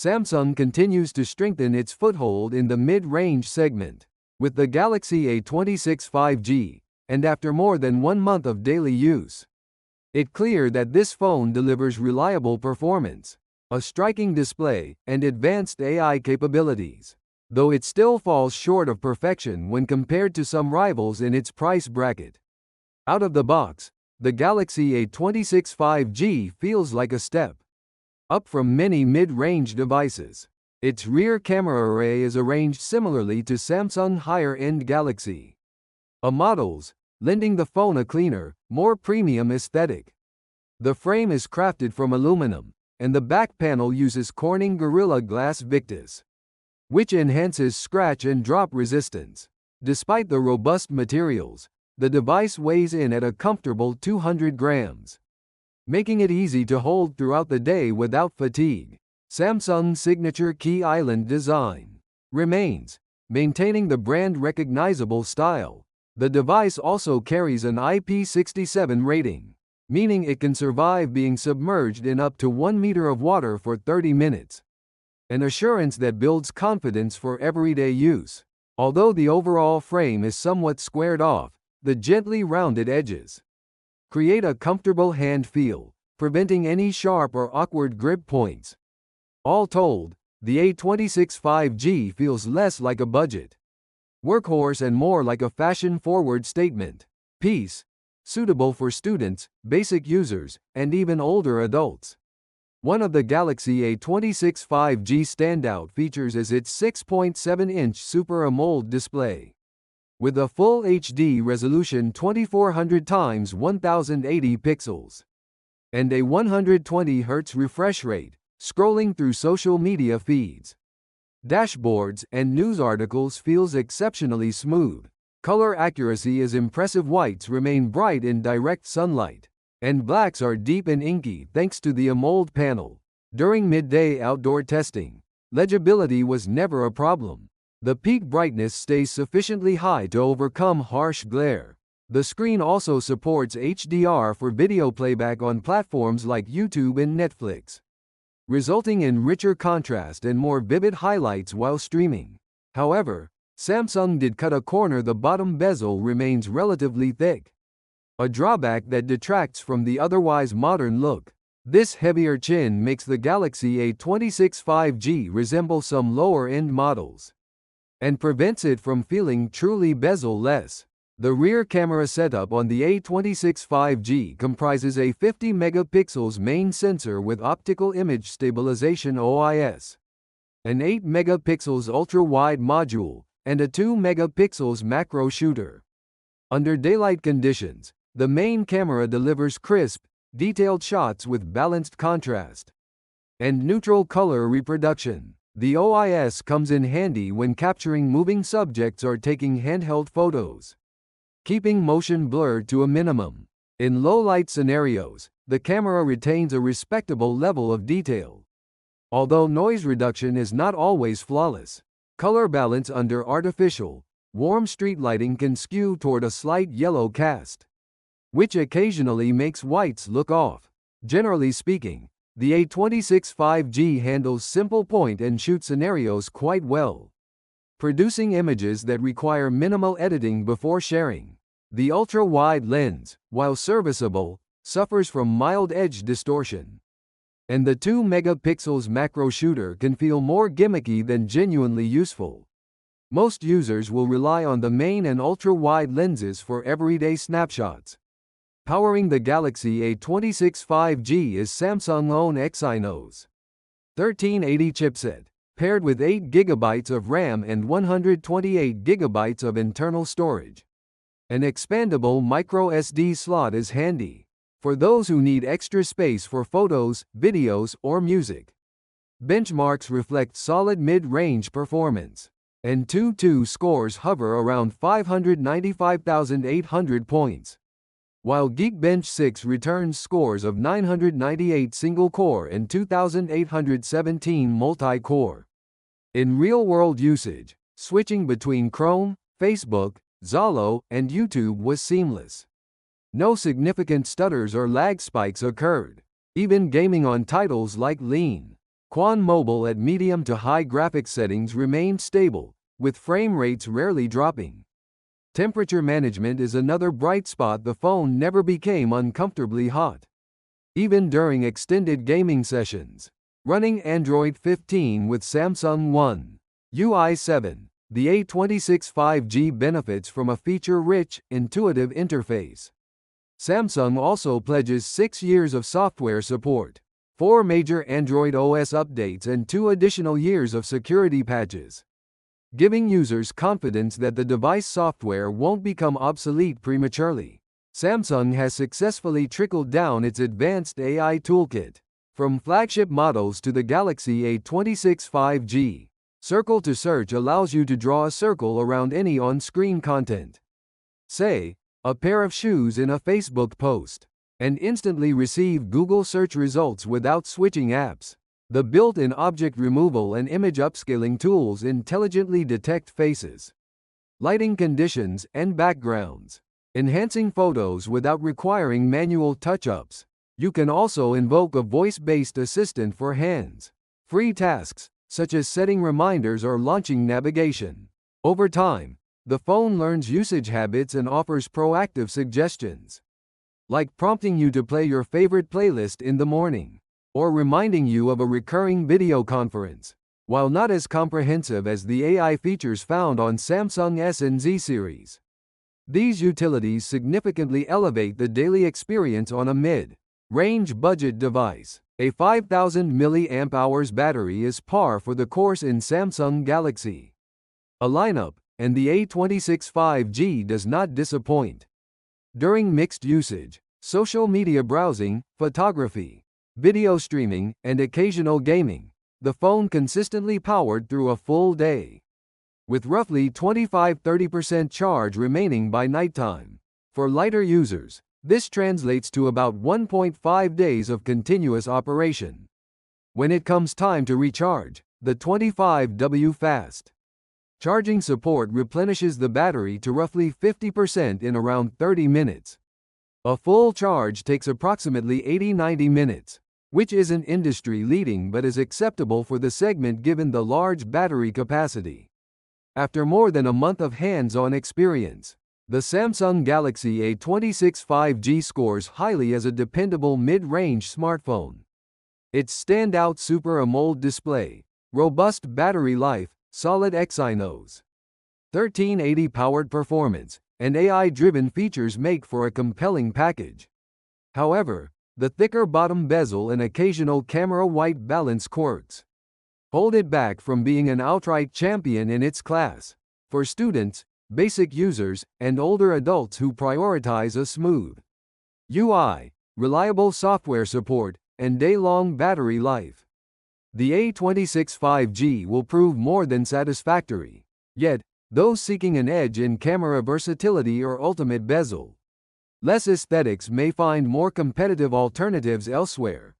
Samsung continues to strengthen its foothold in the mid-range segment with the Galaxy A26 5G, and after more than 1 month of daily use, it's clear that this phone delivers reliable performance, a striking display, and advanced AI capabilities, though it still falls short of perfection when compared to some rivals in its price bracket. Out of the box, the Galaxy A26 5G feels like a step up from many mid-range devices. Its rear camera array is arranged similarly to Samsung higher-end Galaxy A models, lending the phone a cleaner, more premium aesthetic. The frame is crafted from aluminum, and the back panel uses Corning Gorilla Glass Victus, which enhances scratch and drop resistance. Despite the robust materials, the device weighs in at a comfortable 200 grams, making it easy to hold throughout the day without fatigue. Samsung's signature key island design remains, maintaining the brand-recognizable style. The device also carries an IP67 rating, meaning it can survive being submerged in up to 1 meter of water for 30 minutes, an assurance that builds confidence for everyday use. Although the overall frame is somewhat squared off, the gently rounded edges create a comfortable hand feel, preventing any sharp or awkward grip points. All told, the A26 5G feels less like a budget workhorse and more like a fashion-forward statement piece, suitable for students, basic users, and even older adults. One of the Galaxy A26 5G standout features is its 6.7-inch Super AMOLED display, with a full HD resolution 2400 x 1080 pixels, and a 120 Hz refresh rate. Scrolling through social media feeds, dashboards, and news articles feels exceptionally smooth. Color accuracy is impressive. Whites remain bright in direct sunlight, and blacks are deep and inky thanks to the AMOLED panel. During midday outdoor testing, legibility was never a problem. The peak brightness stays sufficiently high to overcome harsh glare. The screen also supports HDR for video playback on platforms like YouTube and Netflix, resulting in richer contrast and more vivid highlights while streaming. However, Samsung did cut a corner. The bottom bezel remains relatively thick, a drawback that detracts from the otherwise modern look. This heavier chin makes the Galaxy A26 5G resemble some lower-end models, and prevents it from feeling truly bezel-less. The rear camera setup on the A26 5G comprises a 50 megapixels main sensor with optical image stabilization (OIS), an 8 megapixels ultra-wide module, and a 2 megapixels macro shooter. Under daylight conditions, the main camera delivers crisp, detailed shots with balanced contrast and neutral color reproduction. The OIS comes in handy when capturing moving subjects or taking handheld photos, keeping motion blur to a minimum. In low-light scenarios, the camera retains a respectable level of detail, although noise reduction is not always flawless. Color balance under artificial, warm street lighting can skew toward a slight yellow cast, which occasionally makes whites look off. Generally speaking, the A26 5G handles simple point-and-shoot scenarios quite well, producing images that require minimal editing before sharing. The ultra-wide lens, while serviceable, suffers from mild edge distortion, and the 2 megapixels macro shooter can feel more gimmicky than genuinely useful. Most users will rely on the main and ultra-wide lenses for everyday snapshots. Powering the Galaxy A26 5G is Samsung's own Exynos 1380 chipset, paired with 8 GB of RAM and 128 GB of internal storage. An expandable microSD slot is handy for those who need extra space for photos, videos, or music. Benchmarks reflect solid mid-range performance, and AnTuTu scores hover around 595,800 points, while Geekbench 6 returns scores of 998 single-core and 2,817 multi-core. In real-world usage, switching between Chrome, Facebook, Zalo, and YouTube was seamless. No significant stutters or lag spikes occurred. Even gaming on titles like Lean Quan Mobile at medium to high graphics settings remained stable, with frame rates rarely dropping. Temperature management is another bright spot. The phone never became uncomfortably hot. Even during extended gaming sessions. Running Android 15 with Samsung One UI 7, the A26 5G benefits from a feature-rich, intuitive interface. Samsung also pledges 6 years of software support, 4 major Android OS updates and 2 additional years of security patches, giving users confidence that the device software won't become obsolete prematurely. Samsung has successfully trickled down its advanced AI toolkit. From flagship models to the Galaxy A26 5G, Circle to Search allows you to draw a circle around any on-screen content. Say, a pair of shoes in a Facebook post, and instantly receive Google search results without switching apps. The built-in object removal and image upscaling tools intelligently detect faces, lighting conditions, and backgrounds, enhancing photos without requiring manual touch-ups. You can also invoke a voice-based assistant for hands-free tasks, such as setting reminders or launching navigation. Over time, the phone learns usage habits and offers proactive suggestions, like prompting you to play your favorite playlist in the morning, or reminding you of a recurring video conference. While not as comprehensive as the AI features found on Samsung S and Z series, these utilities significantly elevate the daily experience on a mid-range budget device. A 5000 mAh battery is par for the course in Samsung Galaxy a lineup, and the A26 5G does not disappoint. During mixed usage, social media browsing, photography, video streaming, and occasional gaming, the phone consistently powered through a full day, with roughly 25–30% charge remaining by nighttime. For lighter users, this translates to about 1.5 days of continuous operation. When it comes time to recharge, the 25W fast charging support replenishes the battery to roughly 50% in around 30 minutes. A full charge takes approximately 80–90 minutes, which isn't industry-leading but is acceptable for the segment given the large battery capacity. After more than a month of hands-on experience, the Samsung Galaxy A26 5G scores highly as a dependable mid-range smartphone. Its standout Super AMOLED display, robust battery life, solid Exynos 1380 powered performance, and AI-driven features make for a compelling package. However, the thicker bottom bezel and occasional camera white balance quirks hold it back from being an outright champion in its class. For students, basic users, and older adults who prioritize a smooth UI, reliable software support, and day-long battery life, the A26 5G will prove more than satisfactory. Yet, those seeking an edge in camera versatility or ultimate bezel less aesthetics may find more competitive alternatives elsewhere.